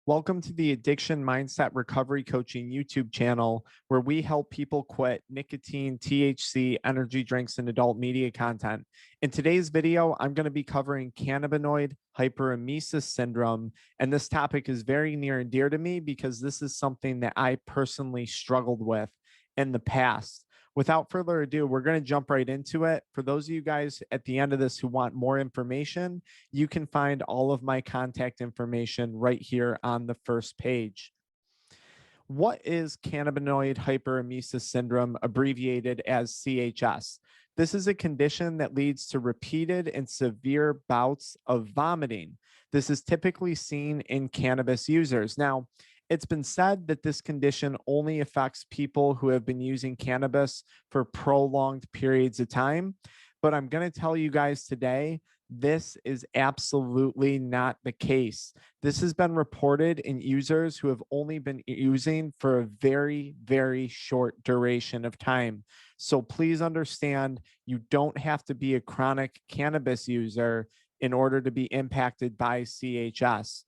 Welcome to the Addiction Mindset Recovery Coaching YouTube channel, where we help people quit nicotine, THC, energy drinks, and adult media content. In today's video, I'm going to be covering cannabinoid hyperemesis syndrome. And this topic is very near and dear to me because this is something that I personally struggled with in the past. Without further ado, we're going to jump right into it. For those of you guys at the end of this who want more information, you can find all of my contact information right here on the first page. What is cannabinoid hyperemesis syndrome, abbreviated as CHS? This is a condition that leads to repeated and severe bouts of vomiting. This is typically seen in cannabis users. Now, it's been said that this condition only affects people who have been using cannabis for prolonged periods of time. But I'm going to tell you guys today, this is absolutely not the case. This has been reported in users who have only been using for a very, very short duration of time. So please understand, you don't have to be a chronic cannabis user in order to be impacted by CHS.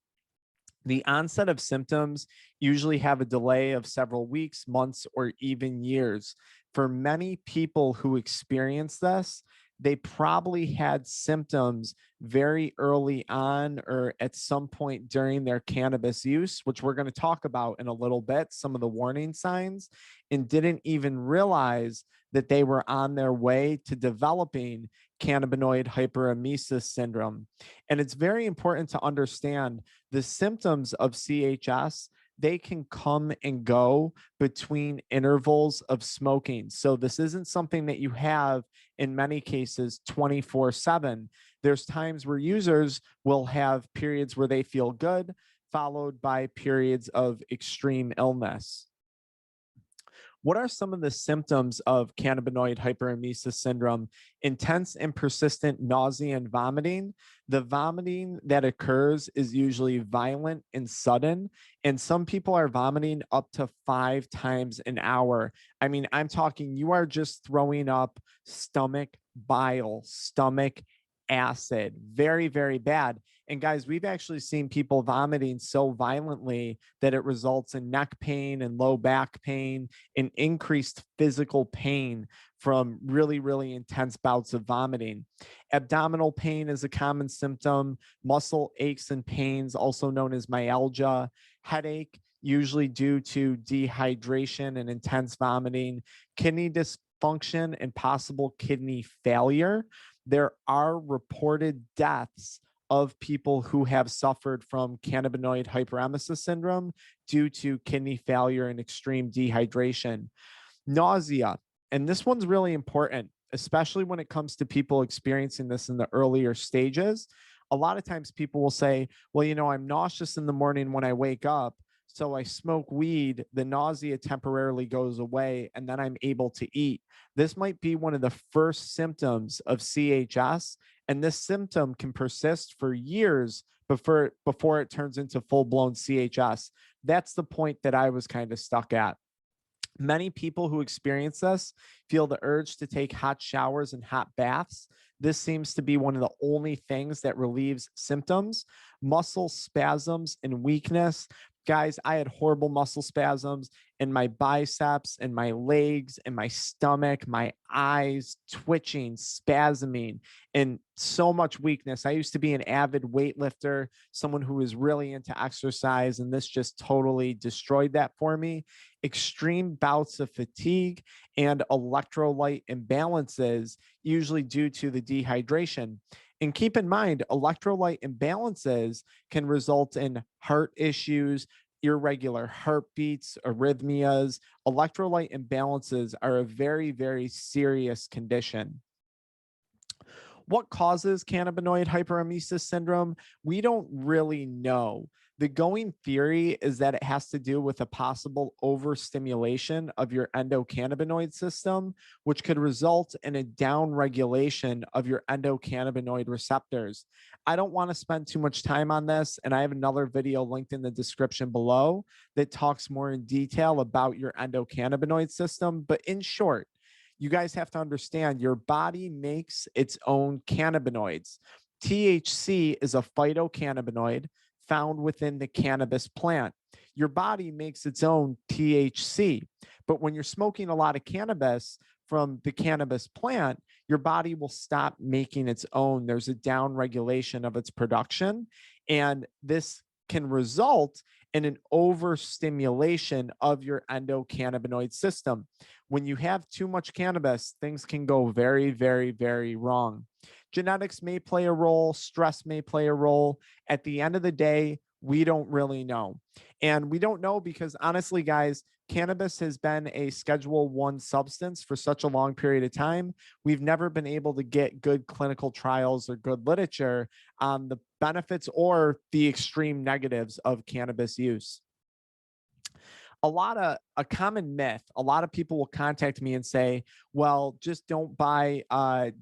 The onset of symptoms usually have a delay of several weeks, months, or even years. For many people who experience this, they probably had symptoms very early on or at some point during their cannabis use, which we're going to talk about in a little bit, some of the warning signs, and didn't even realize that they were on their way to developing cannabinoid hyperemesis syndrome. And it's very important to understand the symptoms of CHS. They can come and go between intervals of smoking. So this isn't something that you have in many cases 24/7. There's times where users will have periods where they feel good, followed by periods of extreme illness. What are some of the symptoms of cannabinoid hyperemesis syndrome? Intense and persistent nausea and vomiting. The vomiting that occurs is usually violent and sudden, and some people are vomiting up to 5 times an hour. I mean, I'm talking, you are just throwing up stomach bile, stomach acid. Very, very bad. And guys, we've actually seen people vomiting so violently that it results in neck pain and low back pain and increased physical pain from really, really intense bouts of vomiting. Abdominal pain is a common symptom. Muscle aches and pains, also known as myalgia. Headache, usually due to dehydration and intense vomiting. Kidney dysfunction and possible kidney failure. There are reported deaths of people who have suffered from cannabinoid hyperemesis syndrome due to kidney failure and extreme dehydration. Nausea, and this one's really important, especially when it comes to people experiencing this in the earlier stages. A lot of times people will say, well, I'm nauseous in the morning when I wake up, so I smoke weed, the nausea temporarily goes away, and then I'm able to eat. This might be one of the first symptoms of CHS, and this symptom can persist for years before it turns into full-blown CHS. That's the point that I was kind of stuck at. Many people who experience this feel the urge to take hot showers and hot baths. This seems to be one of the only things that relieves symptoms. Muscle spasms and weakness. Guys, I had horrible muscle spasms in my biceps and my legs and my stomach, my eyes twitching, spasming, and so much weakness. I used to be an avid weightlifter, someone who was really into exercise, and this just totally destroyed that for me. Extreme bouts of fatigue and electrolyte imbalances, usually due to the dehydration. And keep in mind, electrolyte imbalances can result in heart issues, irregular heartbeats, arrhythmias. Electrolyte imbalances are a very, very serious condition. What causes cannabinoid hyperemesis syndrome? We don't really know. The going theory is that it has to do with a possible overstimulation of your endocannabinoid system, which could result in a downregulation of your endocannabinoid receptors. I don't want to spend too much time on this, and I have another video linked in the description below that talks more in detail about your endocannabinoid system. But in short, you guys have to understand your body makes its own cannabinoids. THC is a phytocannabinoid. found within the cannabis plant. Your body makes its own THC, but when you're smoking a lot of cannabis from the cannabis plant, your body will stop making its own. There's a down regulation of its production, and this can result in an overstimulation of your endocannabinoid system. When you have too much cannabis, things can go very, very, very wrong. Genetics may play a role, stress may play a role. At the end of the day, we don't really know. And we don't know because honestly, guys, cannabis has been a Schedule 1 substance for such a long period of time. We've never been able to get good clinical trials or good literature on the benefits or the extreme negatives of cannabis use. A common myth, a lot of people will contact me and say, well, just don't buy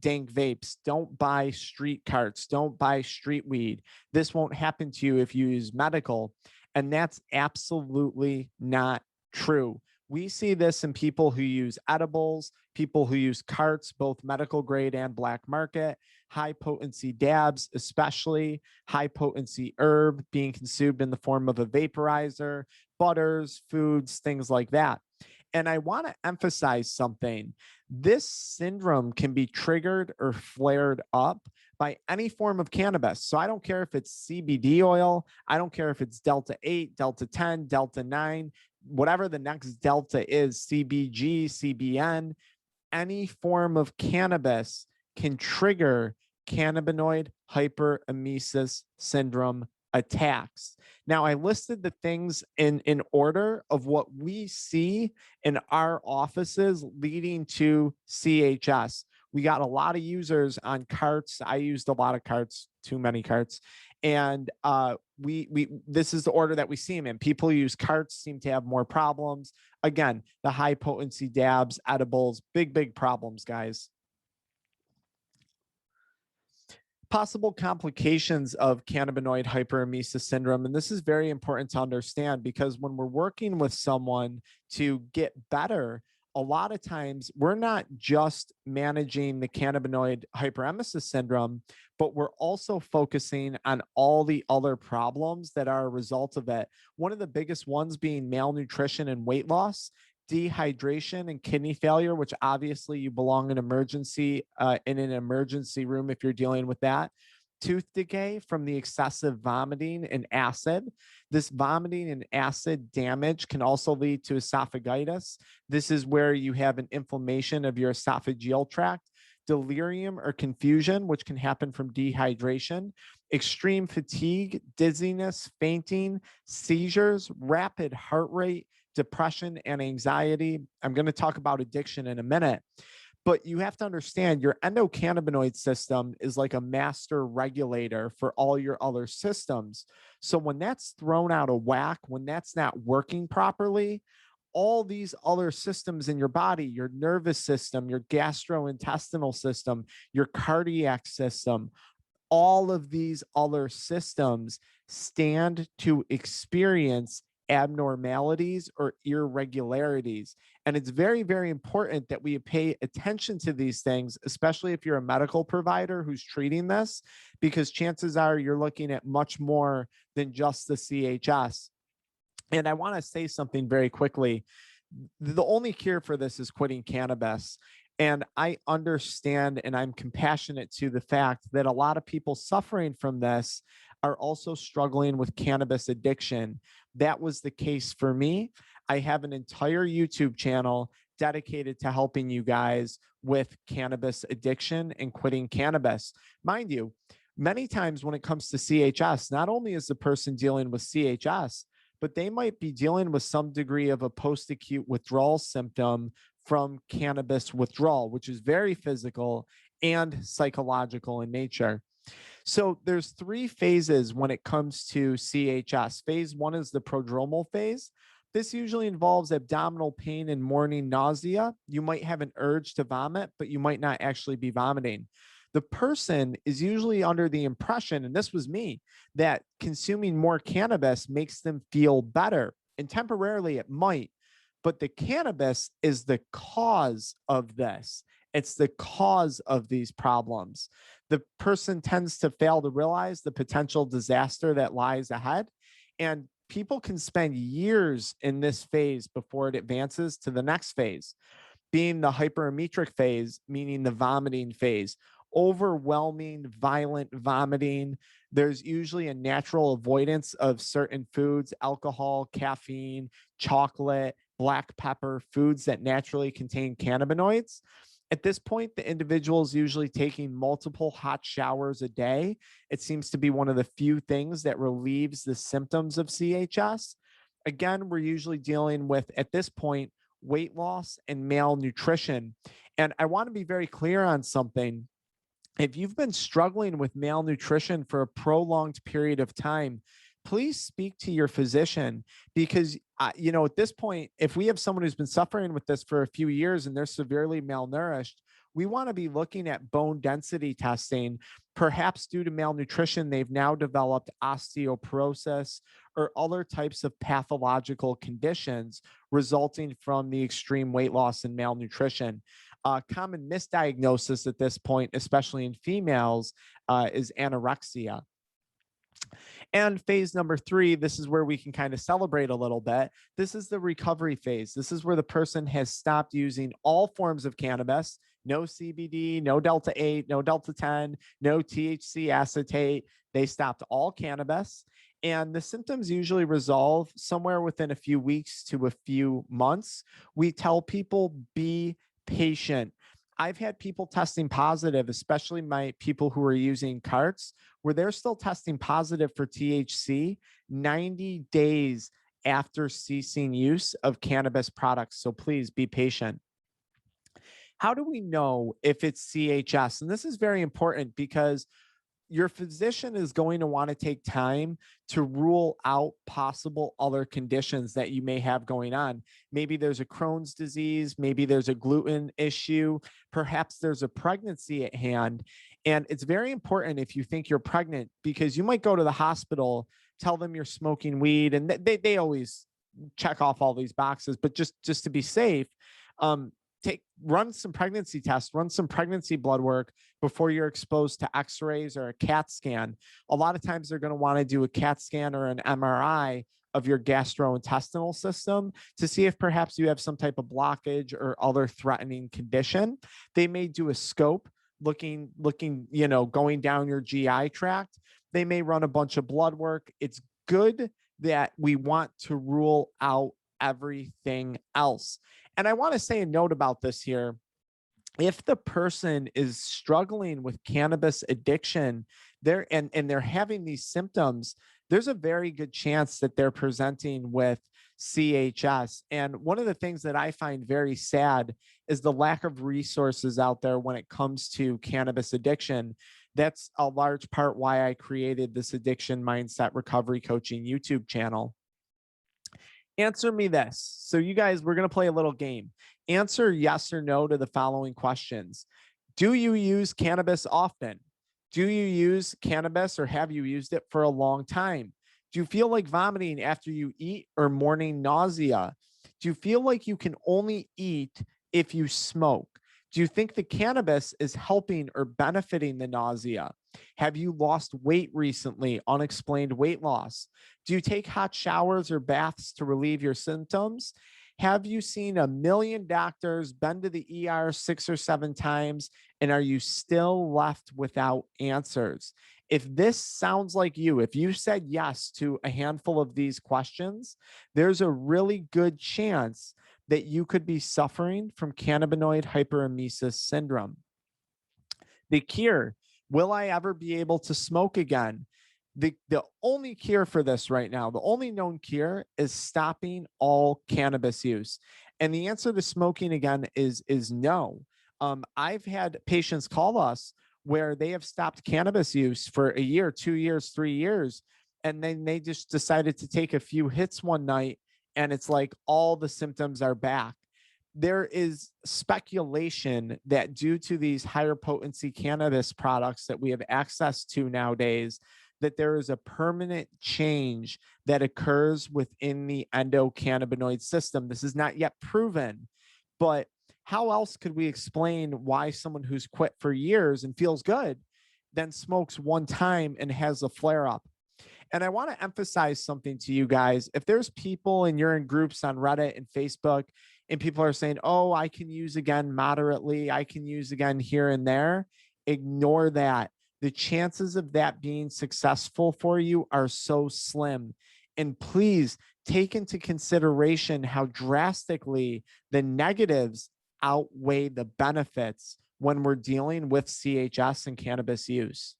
dank vapes, don't buy street carts, don't buy street weed. This won't happen to you if you use medical. And that's absolutely not true. We see this in people who use edibles, people who use carts, both medical grade and black market, high potency dabs, especially high potency herb being consumed in the form of a vaporizer, butters, foods, things like that. And I want to emphasize something. This syndrome can be triggered or flared up by any form of cannabis. So I don't care if it's CBD oil, I don't care if it's Delta 8, Delta 10, Delta 9, whatever the next Delta is, CBG, CBN, any form of cannabis can trigger cannabinoid hyperemesis syndrome attacks. Now, I listed the things in order of what we see in our offices leading to CHS. We got a lot of users on carts. I used a lot of carts, too many carts. And this is the order that we see them in. People use carts, seem to have more problems. Again, the high potency dabs, edibles, big problems, guys. Possible complications of cannabinoid hyperemesis syndrome. And this is very important to understand because when we're working with someone to get better, a lot of times we're not just managing the cannabinoid hyperemesis syndrome, but we're also focusing on all the other problems that are a result of it. One of the biggest ones being malnutrition and weight loss, dehydration and kidney failure, which obviously you belong in an emergency room if you're dealing with that. Tooth decay from the excessive vomiting and acid. This vomiting and acid damage can also lead to esophagitis. This is where you have an inflammation of your esophageal tract. Delirium or confusion, which can happen from dehydration, extreme fatigue, dizziness, fainting, seizures, rapid heart rate, depression, and anxiety. I'm going to talk about addiction in a minute. But you have to understand your endocannabinoid system is like a master regulator for all your other systems. So when that's thrown out of whack, when that's not working properly, all these other systems in your body, your nervous system, your gastrointestinal system, your cardiac system, all of these other systems stand to experience abnormalities or irregularities. And it's very, very important that we pay attention to these things, especially if you're a medical provider who's treating this, because chances are you're looking at much more than just the CHS. And I want to say something very quickly. The only cure for this is quitting cannabis. And I understand and I'm compassionate to the fact that a lot of people suffering from this are also struggling with cannabis addiction. That was the case for me. I have an entire YouTube channel dedicated to helping you guys with cannabis addiction and quitting cannabis. Mind you, many times when it comes to CHS, not only is the person dealing with CHS, but they might be dealing with some degree of a post-acute withdrawal symptom from cannabis withdrawal, which is very physical and psychological in nature. So there's 3 phases when it comes to CHS. Phase 1 is the prodromal phase. This usually involves abdominal pain and morning nausea. You might have an urge to vomit, but you might not actually be vomiting. The person is usually under the impression, and this was me, that consuming more cannabis makes them feel better. And temporarily it might, but the cannabis is the cause of this. It's the cause of these problems. The person tends to fail to realize the potential disaster that lies ahead. And people can spend years in this phase before it advances to the next phase, being the hyperemetic phase, meaning the vomiting phase. Overwhelming, violent vomiting. There's usually a natural avoidance of certain foods, alcohol, caffeine, chocolate, black pepper, foods that naturally contain cannabinoids. At this point, the individual is usually taking multiple hot showers a day. It seems to be one of the few things that relieves the symptoms of CHS. Again, we're usually dealing with, at this point, weight loss and malnutrition. And I want to be very clear on something. If you've been struggling with malnutrition for a prolonged period of time, please speak to your physician, because at this point, if we have someone who's been suffering with this for a few years and they're severely malnourished, we want to be looking at bone density testing. Perhaps due to malnutrition, they've now developed osteoporosis or other types of pathological conditions resulting from the extreme weight loss and malnutrition. Common misdiagnosis at this point, especially in females, is anorexia. And phase number 3, this is where we can kind of celebrate a little bit. This is the recovery phase. This is where the person has stopped using all forms of cannabis, no CBD, no Delta 8, no Delta 10, no THC acetate. They stopped all cannabis. And the symptoms usually resolve somewhere within a few weeks to a few months. We tell people, be patient. I've had people testing positive, especially my people who are using carts, where they're still testing positive for THC 90 days after ceasing use of cannabis products. So please be patient. How do we know if it's CHS? And this is very important because your physician is going to want to take time to rule out possible other conditions that you may have going on. Maybe there's a Crohn's disease, maybe there's a gluten issue, perhaps there's a pregnancy at hand. And it's very important if you think you're pregnant, because you might go to the hospital, tell them you're smoking weed, and they always check off all these boxes, but just to be safe, run some pregnancy tests, run some pregnancy blood work before you're exposed to x-rays or a CAT scan. A lot of times they're going to want to do a CAT scan or an MRI of your gastrointestinal system to see if perhaps you have some type of blockage or other threatening condition. They may do a scope looking, going down your GI tract. They may run a bunch of blood work. It's good that we want to rule out everything else. And I want to say a note about this here. If the person is struggling with cannabis addiction, they're having these symptoms, there's a very good chance that they're presenting with CHS. And one of the things that I find very sad is the lack of resources out there when it comes to cannabis addiction. That's a large part why I created this Addiction Mindset Recovery Coaching YouTube channel. Answer me this. So you guys, we're going to play a little game. Answer yes or no to the following questions. Do you use cannabis often? Do you use cannabis, or have you used it for a long time? Do you feel like vomiting after you eat or morning nausea? Do you feel like you can only eat if you smoke? Do you think the cannabis is helping or benefiting the nausea? Have you lost weight recently, unexplained weight loss? Do you take hot showers or baths to relieve your symptoms? Have you seen 1 million doctors, been to the ER 6 or 7 times, and are you still left without answers? If this sounds like you, if you said yes to a handful of these questions, there's a really good chance that you could be suffering from cannabinoid hyperemesis syndrome. The cure: will I ever be able to smoke again? The only cure for this right now, the only known cure, is stopping all cannabis use. And the answer to smoking again is no. I've had patients call us where they have stopped cannabis use for a year, 2 years, 3 years, and then they just decided to take a few hits one night, and it's like all the symptoms are back. There is speculation that due to these higher potency cannabis products that we have access to nowadays, that there is a permanent change that occurs within the endocannabinoid system. This is not yet proven, but How else could we explain why someone who's quit for years and feels good then smokes one time and has a flare up? And I want to emphasize something to you guys. If there's people and you're in groups on Reddit and Facebook, and people are saying, oh, I can use again moderately, I can use again here and there, ignore that. The chances of that being successful for you are so slim. And please take into consideration how drastically the negatives outweigh the benefits when we're dealing with CHS and cannabis use.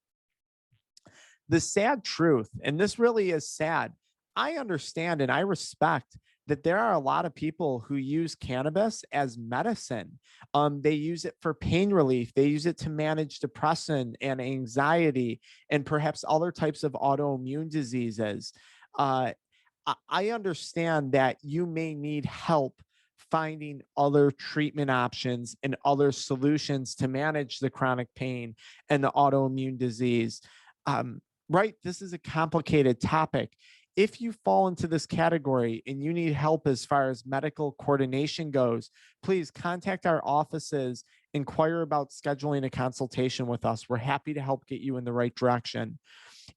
The sad truth, and this really is sad, I understand and I respect that there are a lot of people who use cannabis as medicine. They use it for pain relief. They use it to manage depression and anxiety and perhaps other types of autoimmune diseases. Uh, I understand that you may need help finding other treatment options and other solutions to manage the chronic pain and the autoimmune disease. Right? This is a complicated topic. If you fall into this category and you need help as far as medical coordination goes, please contact our offices, inquire about scheduling a consultation with us. We're happy to help get you in the right direction.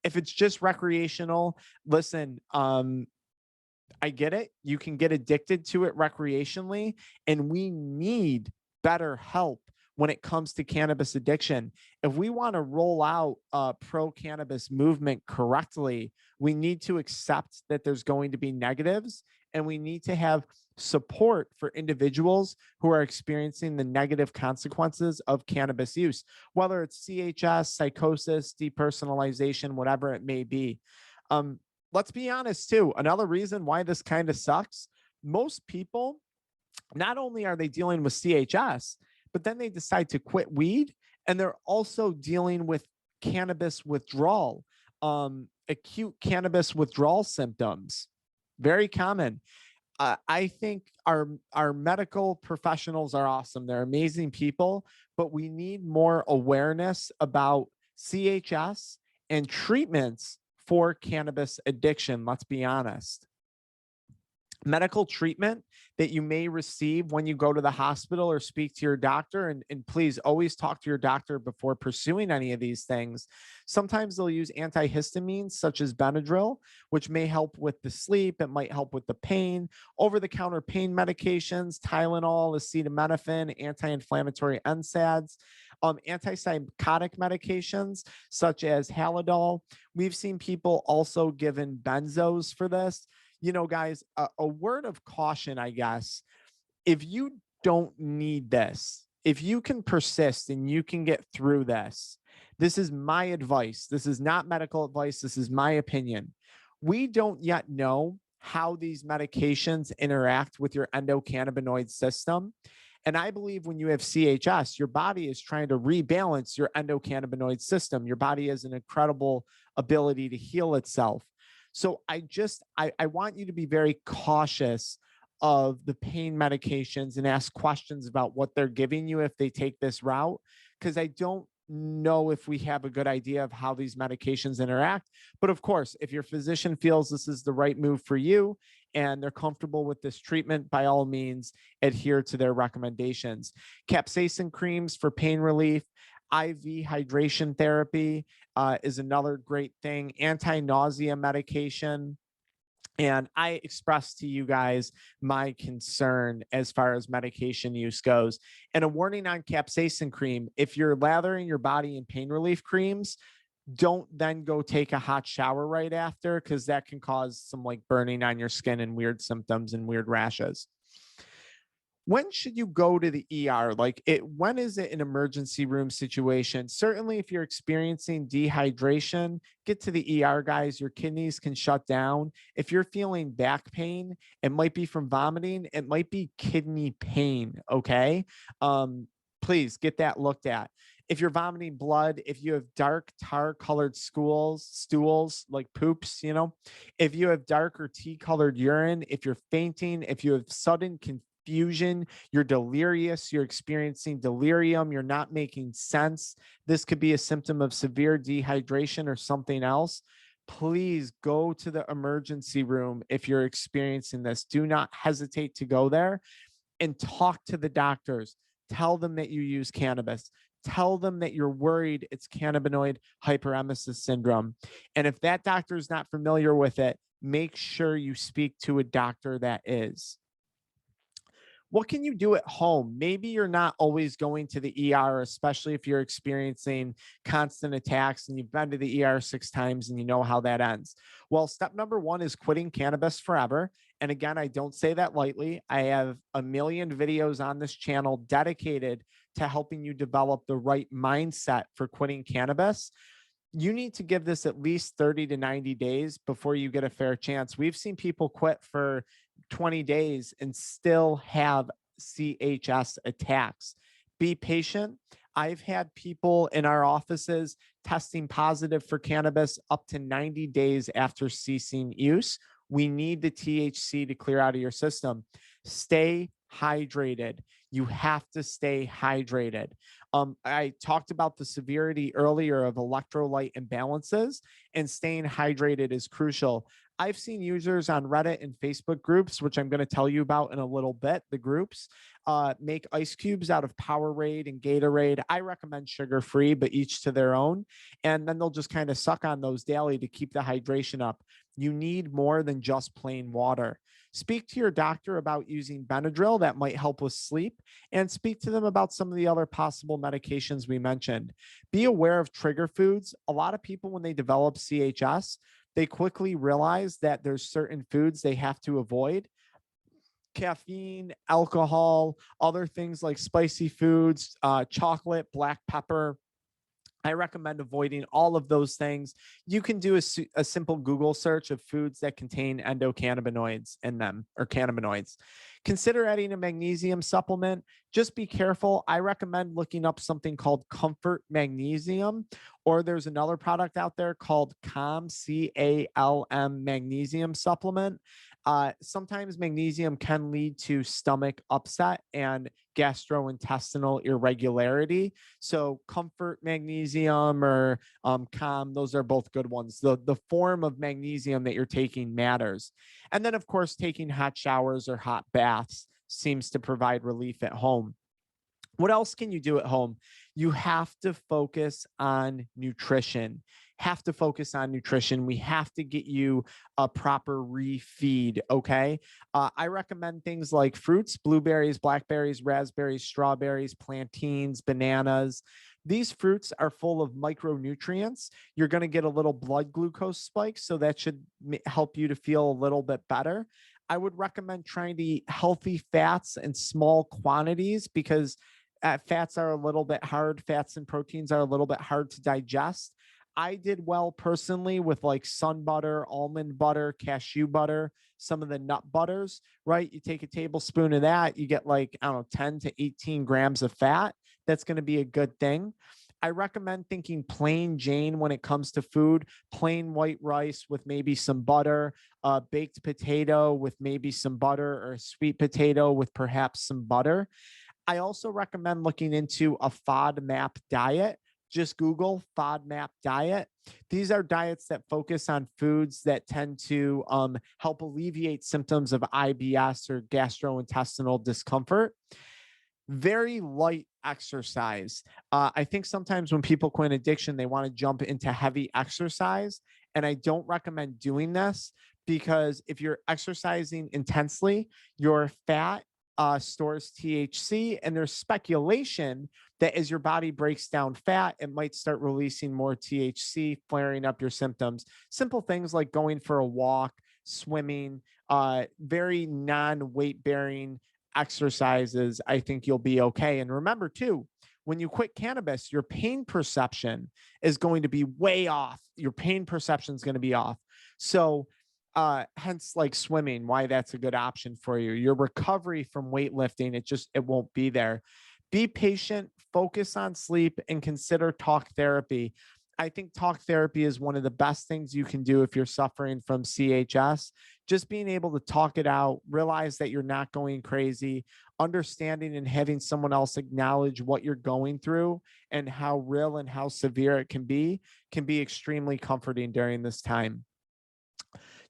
If it's just recreational, listen, I get it. You can get addicted to it recreationally, and we need better help when it comes to cannabis addiction. If we want to roll out a pro-cannabis movement correctly, we need to accept that there's going to be negatives, and we need to have support for individuals who are experiencing the negative consequences of cannabis use, whether it's CHS, psychosis, depersonalization, whatever it may be. Let's be honest too. Another reason why this kind of sucks, most people, not only are they dealing with CHS, but then they decide to quit weed and they're also dealing with cannabis withdrawal, acute cannabis withdrawal symptoms. Very common. I think our medical professionals are awesome. They're amazing people, but we need more awareness about CHS and treatments for cannabis addiction. Let's be honest. Medical treatment that you may receive when you go to the hospital or speak to your doctor, and please always talk to your doctor before pursuing any of these things. Sometimes they'll use antihistamines such as Benadryl, which may help with the sleep. It might help with the pain. Over-the-counter pain medications, Tylenol, acetaminophen, anti-inflammatory NSAIDs, antipsychotic medications such as Halidol. We've seen people also given benzos for this. You know, guys, a word of caution, I guess. If you don't need this, if you can persist and you can get through this, this is my advice. This is not medical advice. This is my opinion. We don't yet know how these medications interact with your endocannabinoid system. And I believe when you have CHS, your body is trying to rebalance your endocannabinoid system. Your body has an incredible ability to heal itself. So I want you to be very cautious of the pain medications and ask questions about what they're giving you if they take this route, because I don't know if we have a good idea of how these medications interact. But of course, if your physician feels this is the right move for you and they're comfortable with this treatment, by all means, adhere to their recommendations. Capsaicin creams for pain relief, IV hydration therapy is another great thing. Anti-nausea medication. And I expressed to you guys my concern as far as medication use goes. And a warning on capsaicin cream: if you're lathering your body in pain relief creams, don't then go take a hot shower right after, because that can cause some like burning on your skin and weird symptoms and weird rashes. When should you go to the ER? When is it an emergency room situation? Certainly, if you're experiencing dehydration, get to the ER, guys. Your kidneys can shut down. If you're feeling back pain, it might be from vomiting. It might be kidney pain. Okay. Please get that looked at. If you're vomiting blood, if you have dark tar colored stools like poops, if you have dark or tea colored urine, if you're fainting, if you have sudden confusion, you're delirious, you're experiencing delirium, you're not making sense, this could be a symptom of severe dehydration or something else. Please go to the emergency room if you're experiencing this. Do not hesitate to go there. and talk to the doctors. Tell them that you use cannabis. Tell them that you're worried it's cannabinoid hyperemesis syndrome. And if that doctor is not familiar with it, make sure you speak to a doctor that is. What can you do at home? Maybe you're not always going to the ER, especially if you're experiencing constant attacks and you've been to the ER 6 times and you know how that ends. Well, step number one is quitting cannabis forever. And again, I don't say that lightly. I have a million videos on this channel dedicated to helping you develop the right mindset for quitting cannabis. You need to give this at least 30 to 90 days before you get a fair chance. We've seen people quit for 20 days and still have CHS attacks. Be patient. I've had people in our offices testing positive for cannabis up to 90 days after ceasing use. We need the THC to clear out of your system. Stay hydrated. You have to stay hydrated. I talked about the severity earlier of electrolyte imbalances, and staying hydrated is crucial. I've seen users on Reddit and Facebook groups, which I'm going to tell you about in a little bit, the groups, make ice cubes out of Powerade and Gatorade. I recommend sugar-free, but each to their own. And then they'll just kind of suck on those daily to keep the hydration up. You need more than just plain water. Speak to your doctor about using Benadryl that might help with sleep, and speak to them about some of the other possible medications we mentioned. Be aware of trigger foods. A lot of people, when they develop CHS, they quickly realize that there's certain foods they have to avoid. Caffeine, alcohol, other things like spicy foods, chocolate, black pepper. I recommend avoiding all of those things. You can do a simple Google search of foods that contain endocannabinoids in them, or cannabinoids. Consider adding a magnesium supplement. Just be careful. I recommend looking up something called Comfort Magnesium, or there's another product out there called CALM, CALM magnesium supplement. Sometimes magnesium can lead to stomach upset and gastrointestinal irregularity. So Comfort Magnesium or CALM, those are both good ones. The form of magnesium that you're taking matters. And then, of course, taking hot showers or hot baths seems to provide relief at home. What else can you do at home? You have to focus on nutrition. Have to focus on nutrition. We have to get you a proper refeed. Okay. I recommend things like fruits, blueberries, blackberries, raspberries, strawberries, plantains, bananas. These fruits are full of micronutrients. You're going to get a little blood glucose spike, so that should help you to feel a little bit better. I would recommend trying to eat healthy fats in small quantities, because fats are a little bit hard. Fats and proteins are a little bit hard to digest. I did well personally with like sun butter, almond butter, cashew butter, some of the nut butters, right? You take a tablespoon of that, you get like, I don't know, 10 to 18 grams of fat. That's going to be a good thing. I recommend thinking plain Jane when it comes to food. Plain white rice with maybe some butter, baked potato with maybe some butter, or a sweet potato with perhaps some butter. I also recommend looking into a FODMAP diet. Just Google FODMAP diet. These are diets that focus on foods that tend to help alleviate symptoms of IBS or gastrointestinal discomfort. Very light exercise. I think sometimes when people quit addiction, they want to jump into heavy exercise. And I don't recommend doing this, because if you're exercising intensely, your fat stores THC, and there's speculation that as your body breaks down fat, it might start releasing more THC, flaring up your symptoms. Simple things like going for a walk, swimming, very non-weight bearing exercises, I think you'll be okay. And remember too, when you quit cannabis, your pain perception is going to be way off. Your pain perception is going to be off. So hence like swimming, why that's a good option for you. Your recovery from weightlifting, it won't be there. Be patient, focus on sleep, and consider talk therapy. I think talk therapy is one of the best things you can do if you're suffering from CHS. Just being able to talk it out, realize that you're not going crazy, understanding and having someone else acknowledge what you're going through and how real and how severe it can be extremely comforting during this time.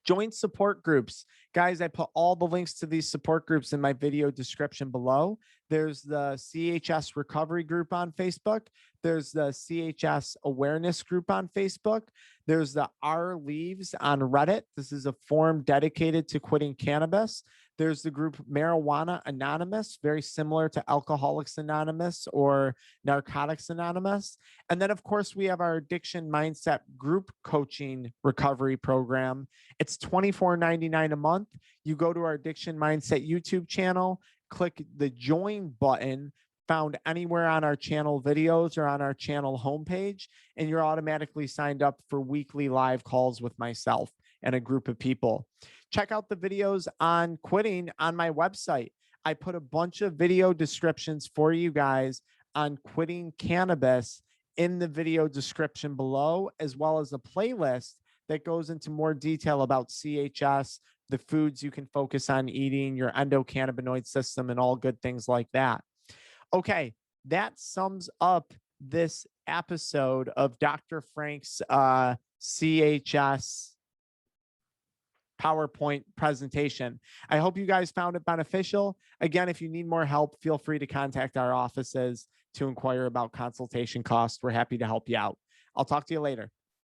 Join support groups. Guys, I put all the links to these support groups in my video description below. There's the CHS recovery group on Facebook. There's the CHS awareness group on Facebook. There's the R Leaves on Reddit. This is a forum dedicated to quitting cannabis. There's the group Marijuana Anonymous, very similar to Alcoholics Anonymous or Narcotics Anonymous. And then, of course, we have our Addiction Mindset group coaching recovery program. It's $24.99 a month. You go to our Addiction Mindset YouTube channel, click the join button found anywhere on our channel videos or on our channel homepage, and you're automatically signed up for weekly live calls with myself and a group of people. Check out the videos on quitting on my website. I put a bunch of video descriptions for you guys on quitting cannabis in the video description below, as well as a playlist that goes into more detail about CHS, the foods you can focus on eating, your endocannabinoid system, and all good things like that. Okay, that sums up this episode of Dr. Frank's CHS PowerPoint presentation. I hope you guys found it beneficial. Again, if you need more help, feel free to contact our offices to inquire about consultation costs. We're happy to help you out. I'll talk to you later.